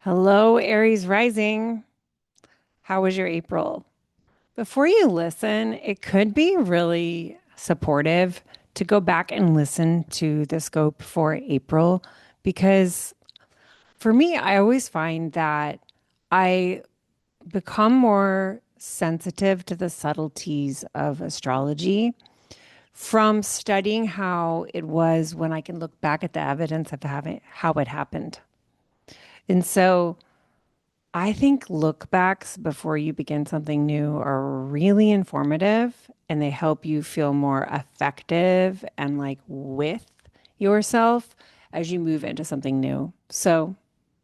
Hello, Aries Rising. How was your April? Before you listen, it could be really supportive to go back and listen to the scope for April because for me, I always find that I become more sensitive to the subtleties of astrology from studying how it was when I can look back at the evidence of having how it happened. And so I think look backs before you begin something new are really informative and they help you feel more effective and like with yourself as you move into something new. So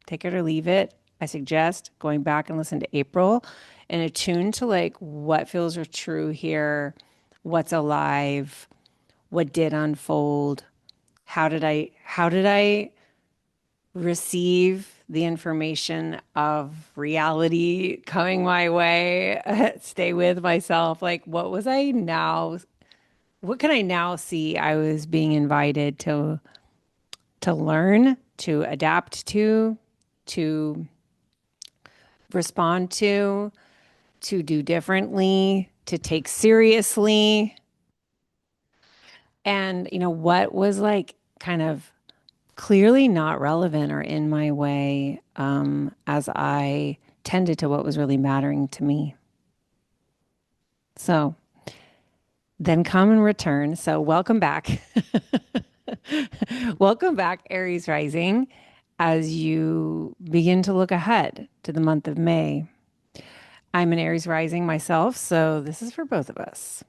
take it or leave it. I suggest going back and listen to April and attune to like what feels are true here, what's alive, what did unfold, how did I receive the information of reality coming my way, stay with myself. Like, what can I now see I was being invited to learn, to adapt to respond to do differently, to take seriously. And, what was like kind of clearly not relevant or in my way as I tended to what was really mattering to me. So then come and return. So welcome back. Welcome back, Aries Rising, as you begin to look ahead to the month of May. I'm an Aries Rising myself, so this is for both of us.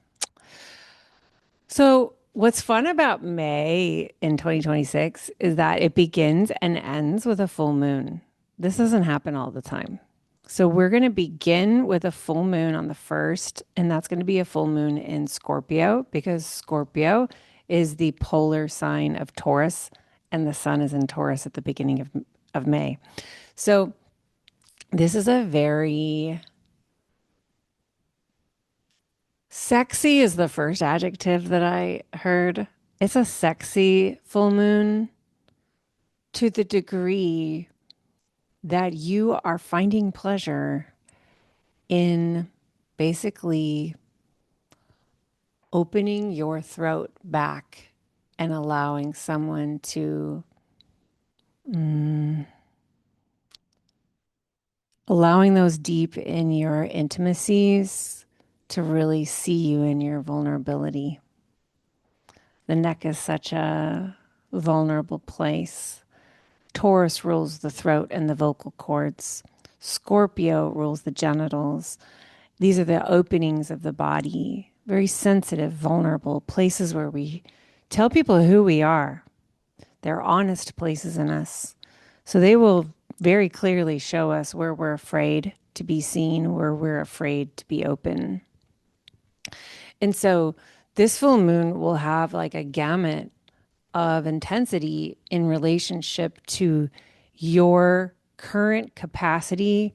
So, what's fun about May in 2026 is that it begins and ends with a full moon. This doesn't happen all the time. So, we're going to begin with a full moon on the first, and that's going to be a full moon in Scorpio because Scorpio is the polar sign of Taurus, and the sun is in Taurus at the beginning of May. So, this is a very sexy is the first adjective that I heard. It's a sexy full moon to the degree that you are finding pleasure in basically opening your throat back and allowing someone to, mm, allowing those deep in your intimacies to really see you in your vulnerability. The neck is such a vulnerable place. Taurus rules the throat and the vocal cords. Scorpio rules the genitals. These are the openings of the body, very sensitive, vulnerable places where we tell people who we are. They're honest places in us. So they will very clearly show us where we're afraid to be seen, where we're afraid to be open. And so this full moon will have like a gamut of intensity in relationship to your current capacity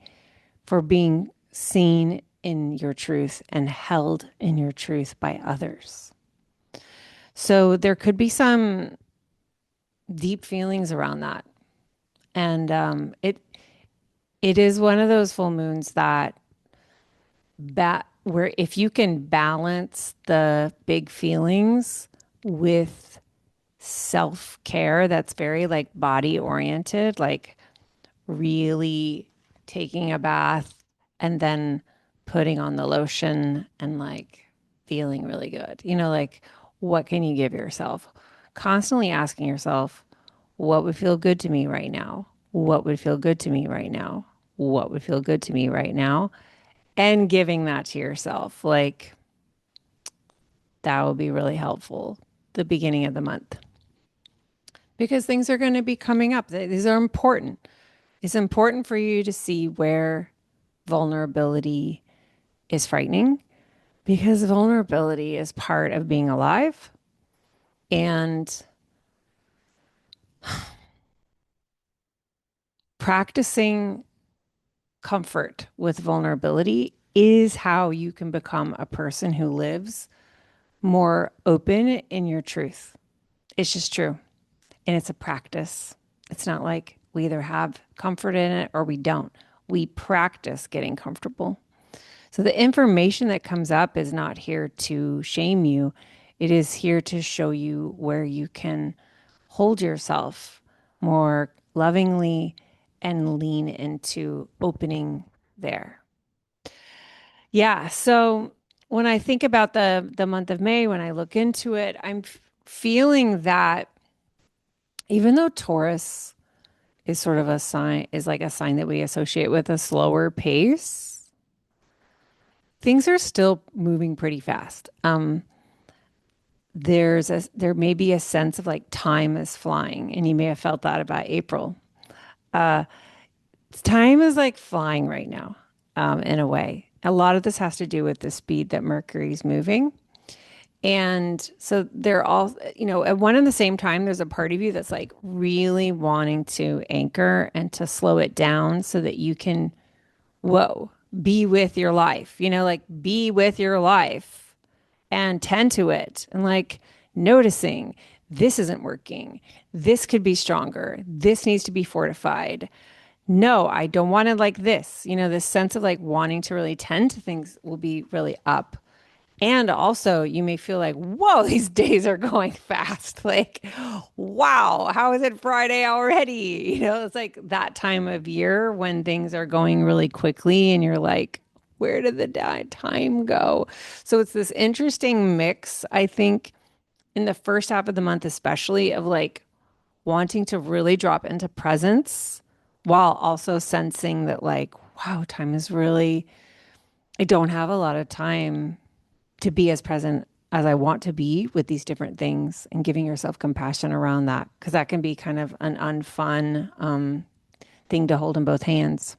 for being seen in your truth and held in your truth by others. So there could be some deep feelings around that. And it is one of those full moons that where if you can balance the big feelings with self-care that's very like body oriented, like really taking a bath and then putting on the lotion and like feeling really good. Like what can you give yourself? Constantly asking yourself, what would feel good to me right now? What would feel good to me right now? What would feel good to me right now? And giving that to yourself. Like that will be really helpful the beginning of the month because things are going to be coming up. These are important. It's important for you to see where vulnerability is frightening because vulnerability is part of being alive. And practicing comfort with vulnerability is how you can become a person who lives more open in your truth. It's just true. And it's a practice. It's not like We either have comfort in it or we don't. We practice getting comfortable. So the information that comes up is not here to shame you. It is here to show you where you can hold yourself more lovingly and lean into opening there. Yeah. So when I think about the month of May, when I look into it, I'm feeling that even though Taurus is sort of a sign, is like a sign that we associate with a slower pace, things are still moving pretty fast. There may be a sense of like time is flying, and you may have felt that about April. Time is like flying right now, in a way. A lot of this has to do with the speed that Mercury's moving. And so they're all, at one and the same time, there's a part of you that's like really wanting to anchor and to slow it down so that you can, whoa, be with your life, like be with your life and tend to it and like noticing this isn't working. This could be stronger. This needs to be fortified. No, I don't want it like this. This sense of like wanting to really tend to things will be really up. And also, you may feel like, whoa, these days are going fast. Like, wow, how is it Friday already? It's like that time of year when things are going really quickly and you're like, where did the time go? So it's this interesting mix, I think, in the first half of the month, especially of like wanting to really drop into presence while also sensing that, like, wow, time is really, I don't have a lot of time to be as present as I want to be with these different things and giving yourself compassion around that because that can be kind of an unfun thing to hold in both hands.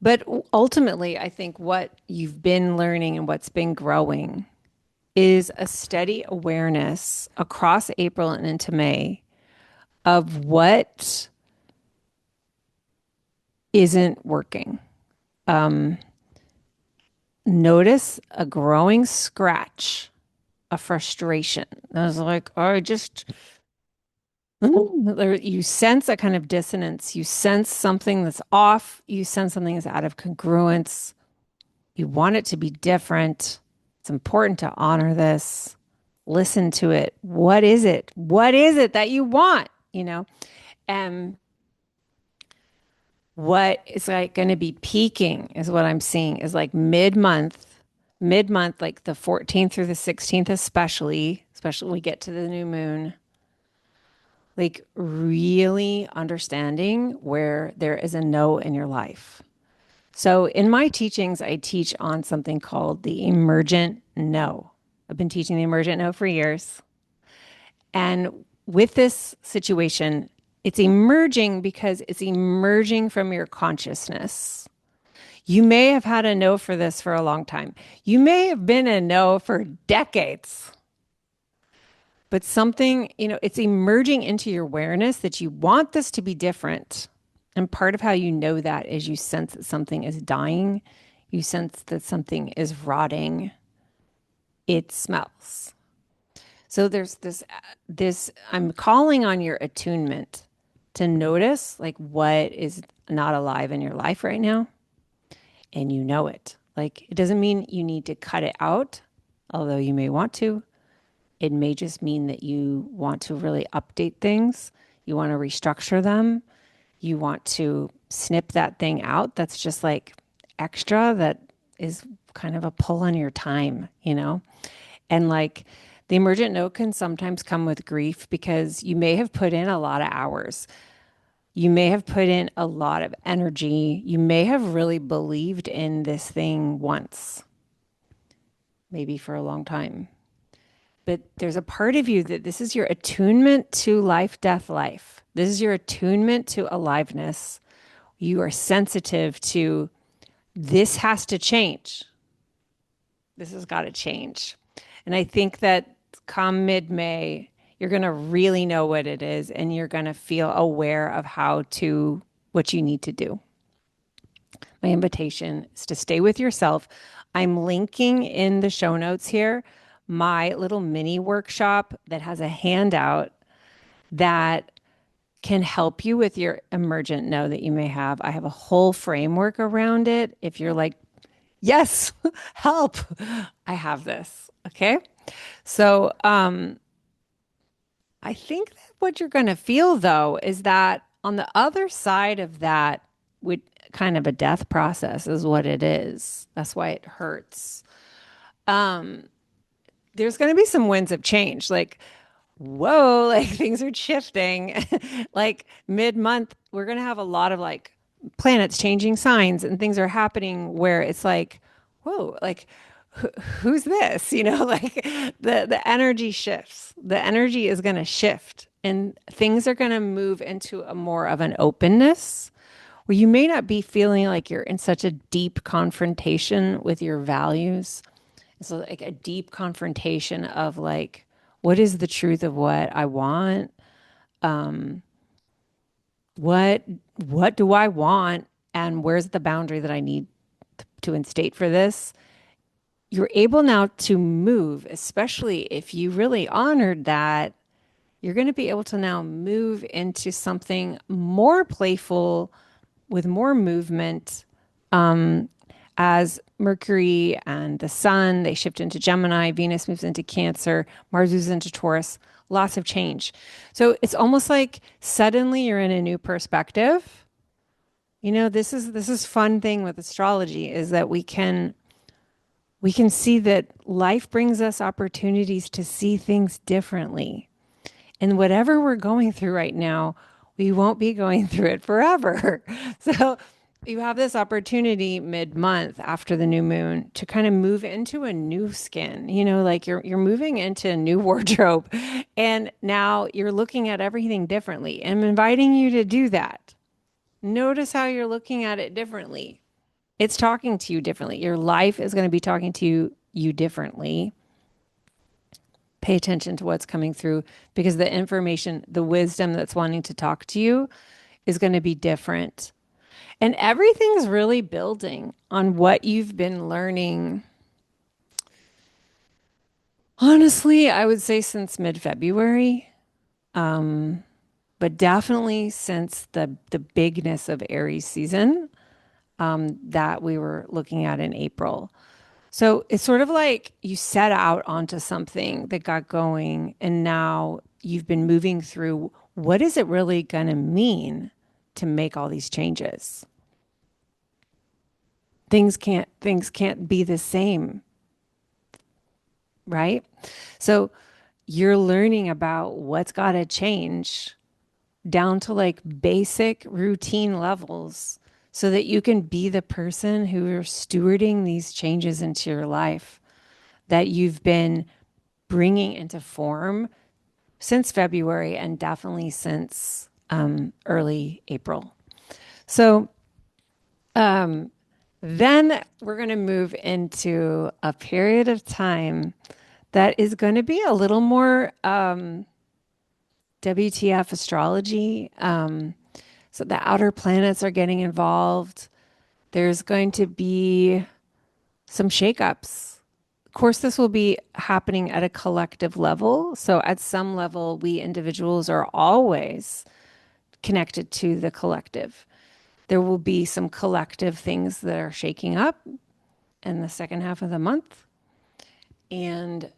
But ultimately, I think what you've been learning and what's been growing is a steady awareness across April and into May of what isn't working. Notice a growing scratch, a frustration. I was like, oh, I just you sense a kind of dissonance. You sense something that's off. You sense something that's out of congruence. You want it to be different. It's important to honor this. Listen to it. What is it? What is it that you want? And what is like going to be peaking is what I'm seeing is like mid month, like the 14th through the 16th, especially when we get to the new moon, like really understanding where there is a no in your life. So in my teachings, I teach on something called the Emergent No. I've been teaching the Emergent No for years. And with this situation, it's emerging because it's emerging from your consciousness. You may have had a no for this for a long time. You may have been a no for decades. But something, it's emerging into your awareness that you want this to be different. And part of how you know that is you sense that something is dying, you sense that something is rotting, it smells. So there's this I'm calling on your attunement to notice like what is not alive in your life right now, and you know it. Like it doesn't mean you need to cut it out, although you may want to. It may just mean that you want to really update things. You want to restructure them. You want to snip that thing out that's just like extra, that is kind of a pull on your time. And like the emergent no can sometimes come with grief because you may have put in a lot of hours. You may have put in a lot of energy. You may have really believed in this thing once, maybe for a long time. But there's a part of you that this is your attunement to life, death, life. This is your attunement to aliveness. You are sensitive to this has to change. This has got to change. And I think that come mid-May, you're going to really know what it is and you're going to feel aware of what you need to do. My invitation is to stay with yourself. I'm linking in the show notes here my little mini workshop that has a handout that can help you with your emergent no that you may have. I have a whole framework around it. If you're like, yes, help, I have this. Okay. So, I think that what you're going to feel though is that on the other side of that, with kind of a death process is what it is. That's why it hurts. There's going to be some winds of change. Like, whoa, like things are shifting. Like mid-month, we're going to have a lot of like planets changing signs and things are happening where it's like, whoa, like who's this? Like the energy shifts. The energy is going to shift and things are going to move into a more of an openness where you may not be feeling like you're in such a deep confrontation with your values. So like a deep confrontation of like, what is the truth of what I want? What what do I want? And where's the boundary that I need to instate for this? You're able now to move, especially if you really honored that, you're going to be able to now move into something more playful with more movement as Mercury and the Sun, they shift into Gemini, Venus moves into Cancer, Mars moves into Taurus, lots of change. So it's almost like suddenly you're in a new perspective. This is fun thing with astrology is that we can see that life brings us opportunities to see things differently. And whatever we're going through right now, we won't be going through it forever. So you have this opportunity mid-month after the new moon to kind of move into a new skin, like you're moving into a new wardrobe and now you're looking at everything differently. I'm inviting you to do that. Notice how you're looking at it differently. It's talking to you differently. Your life is going to be talking to you differently. Pay attention to what's coming through because the information, the wisdom that's wanting to talk to you is going to be different. And everything's really building on what you've been learning. Honestly, I would say since mid-February, but definitely since the bigness of Aries season that we were looking at in April. So it's sort of like you set out onto something that got going, and now you've been moving through what is it really going to mean to make all these changes? Things can't be the same, right? So you're learning about what's got to change down to like basic routine levels so that you can be the person who are stewarding these changes into your life that you've been bringing into form since February and definitely since early April. So then we're going to move into a period of time that is going to be a little more WTF astrology. So the outer planets are getting involved. There's going to be some shakeups. Of course, this will be happening at a collective level. So at some level, we individuals are always connected to the collective. There will be some collective things that are shaking up in the second half of the month. And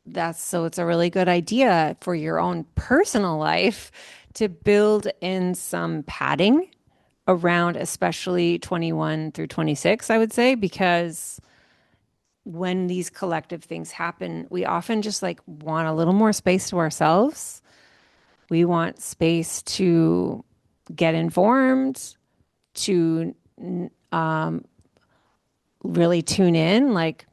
it's a really good idea for your own personal life to build in some padding around, especially 21 through 26, I would say, because when these collective things happen, we often just like want a little more space to ourselves. We want space to get informed, to really tune in, like,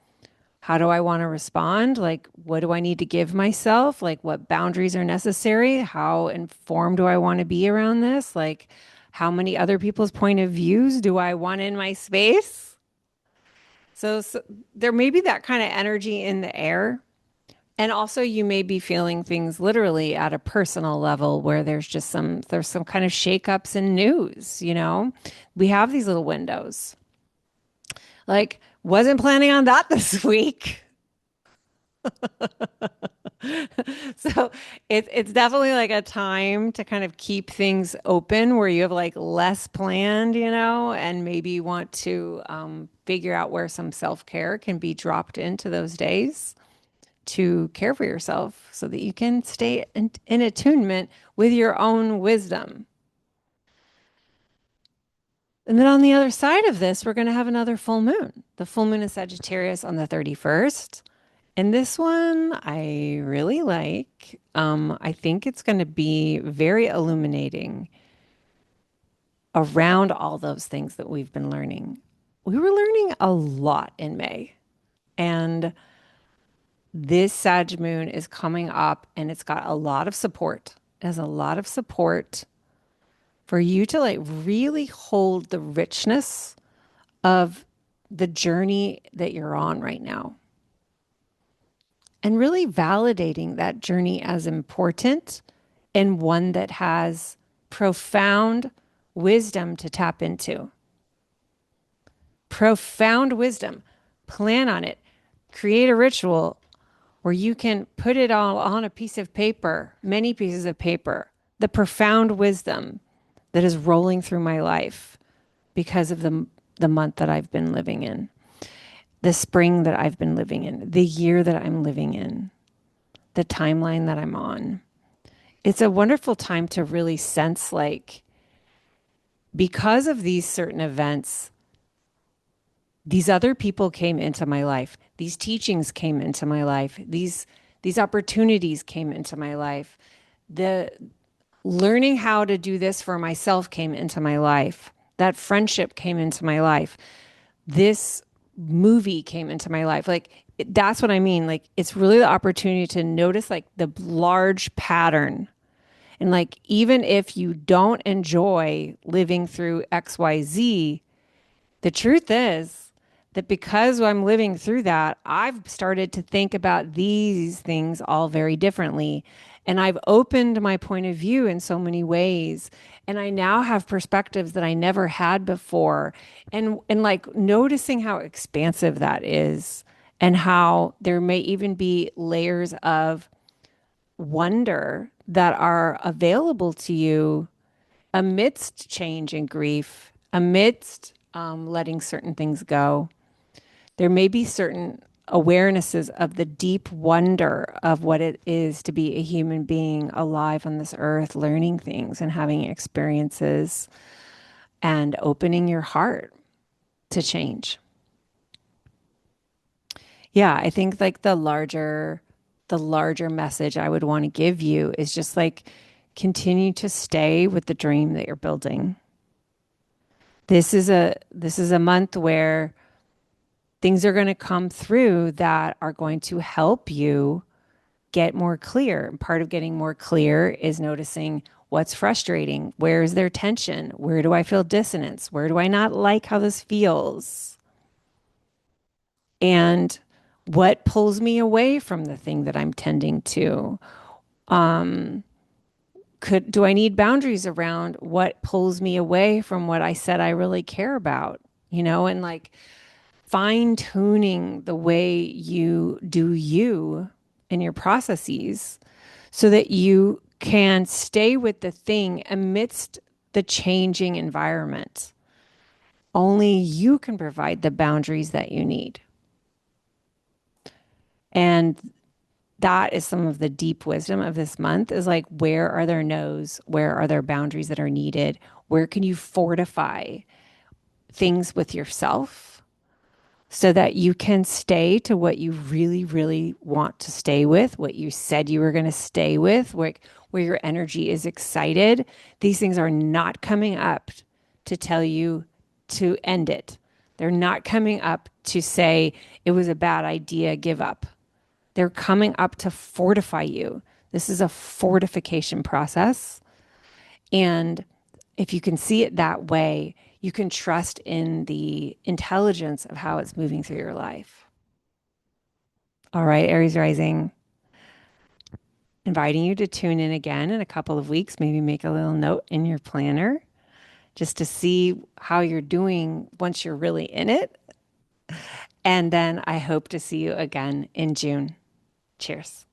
how do I want to respond? Like, what do I need to give myself? Like, what boundaries are necessary? How informed do I want to be around this? Like, how many other people's point of views do I want in my space? So there may be that kind of energy in the air. And also you may be feeling things literally at a personal level where there's some kind of shakeups in news. We have these little windows. Like, wasn't planning on that this week. So it's definitely like a time to kind of keep things open where you have like less planned, and maybe you want to figure out where some self-care can be dropped into those days to care for yourself so that you can stay in attunement with your own wisdom. And then on the other side of this, we're going to have another full moon. The full moon is Sagittarius on the 31st. And this one I really like. I think it's going to be very illuminating around all those things that we've been learning. We were learning a lot in May. And this Sag moon is coming up and it's got a lot of support. It has a lot of support for you to like really hold the richness of the journey that you're on right now and really validating that journey as important and one that has profound wisdom to tap into. Profound wisdom. Plan on it. Create a ritual where you can put it all on a piece of paper, many pieces of paper, the profound wisdom that is rolling through my life because of the month that I've been living in, the spring that I've been living in, the year that I'm living in, the timeline that I'm on. It's a wonderful time to really sense like, because of these certain events, these other people came into my life. These teachings came into my life. These opportunities came into my life. The learning how to do this for myself came into my life. That friendship came into my life. This movie came into my life. Like that's what I mean. Like it's really the opportunity to notice like the large pattern. And like even if you don't enjoy living through XYZ, the truth is that because I'm living through that, I've started to think about these things all very differently. And I've opened my point of view in so many ways. And I now have perspectives that I never had before. And like noticing how expansive that is and how there may even be layers of wonder that are available to you amidst change and grief, amidst letting certain things go. There may be certain awarenesses of the deep wonder of what it is to be a human being alive on this earth, learning things and having experiences and opening your heart to change. Yeah, I think like the larger message I would want to give you is just like continue to stay with the dream that you're building. This is a month where things are going to come through that are going to help you get more clear. And part of getting more clear is noticing what's frustrating. Where is there tension? Where do I feel dissonance? Where do I not like how this feels? And what pulls me away from the thing that I'm tending to? Do I need boundaries around what pulls me away from what I said I really care about? And like fine tuning the way you do you in your processes so that you can stay with the thing amidst the changing environment. Only you can provide the boundaries that you need. And that is some of the deep wisdom of this month is like, where are there no's? Where are there boundaries that are needed? Where can you fortify things with yourself so that you can stay to what you really, really want to stay with, what you said you were going to stay with, where your energy is excited? These things are not coming up to tell you to end it. They're not coming up to say it was a bad idea, give up. They're coming up to fortify you. This is a fortification process. And if you can see it that way, you can trust in the intelligence of how it's moving through your life. All right, Aries Rising, inviting you to tune in again in a couple of weeks. Maybe make a little note in your planner just to see how you're doing once you're really in it. And then I hope to see you again in June. Cheers.